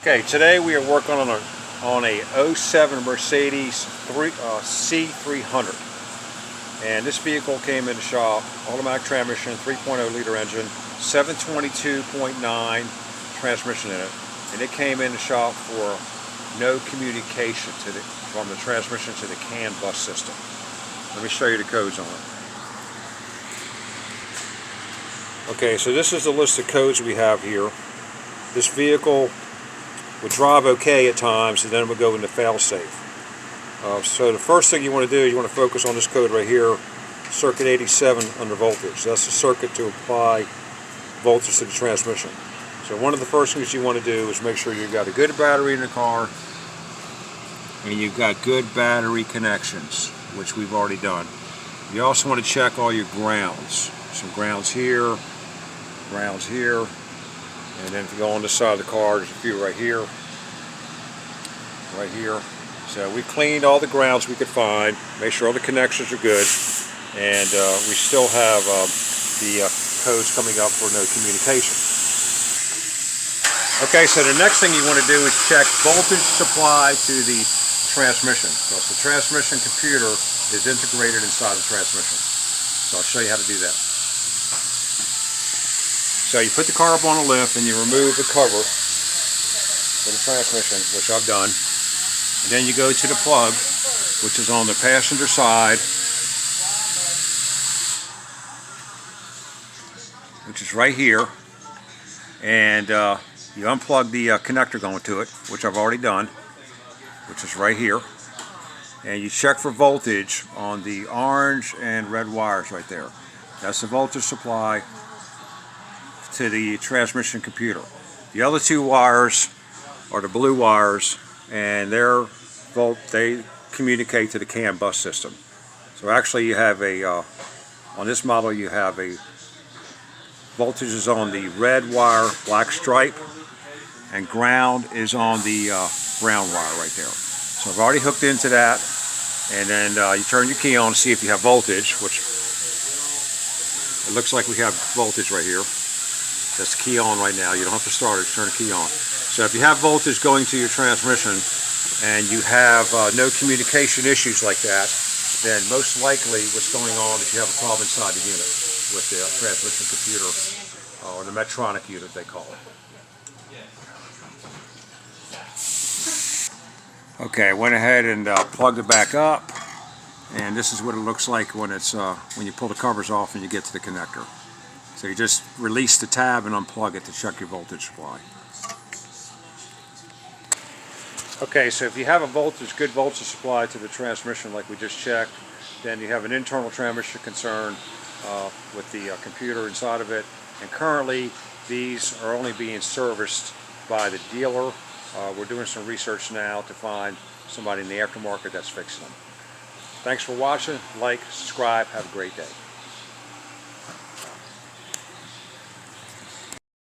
Okay, today we are working on a '07 Mercedes C300, and this vehicle came in the shop, automatic transmission, 3.0 liter engine, 722.9 transmission in it, and it came in the shop for no communication from the transmission to the CAN bus system. Let me show you the codes on it. Okay, so this is the list of codes we have here. This vehicle would drive okay at times, and then it would go into fail-safe. So the first thing you want to do is you want to focus on this code right here, circuit 87 under voltage. That's the circuit to apply voltage to the transmission. So one of the first things you want to do is make sure you've got a good battery in the car and you've got good battery connections, which we've already done. You also want to check all your grounds. Some grounds here, and then if you go on this side of the car, there's a few right here. So we cleaned all the grounds we could find, make sure all the connections are good, and we still have the codes coming up for no communication. Okay, so the next thing you want to do is check voltage supply to the transmission, because the transmission computer is integrated inside the transmission. So I'll show you how to do that. So you put the car up on a lift and you remove the cover for the transmission, which I've done. And then you go to the plug, which is on the passenger side, which is right here. And you unplug the connector going to it, which I've already done, which is right here. And you check for voltage on the orange and red wires right there. That's the voltage supply to the transmission computer. The other two wires are the blue wires, and they communicate to the CAN bus system. So actually you have on this model you have voltage is on the red wire, black stripe, and ground is on the brown wire right there. So I've already hooked into that, and then you turn your key on to see if you have voltage, which it looks like we have voltage right here. That's the key on right now. You don't have to start it, just turn the key on. So if you have voltage going to your transmission and you have no communication issues like that, then most likely what's going on is you have a problem inside the unit with the transmission computer, or the Medtronic unit they call it. Okay, I went ahead and plugged it back up, and this is what it looks like when you pull the covers off and you get to the connector. So you just release the tab and unplug it to check your voltage supply. Okay, so if you have a good voltage supply to the transmission like we just checked, then you have an internal transmission concern with the computer inside of it. And currently these are only being serviced by the dealer. We're doing some research now to find somebody in the aftermarket that's fixing them. Thanks for watching. Like, subscribe, have a great day.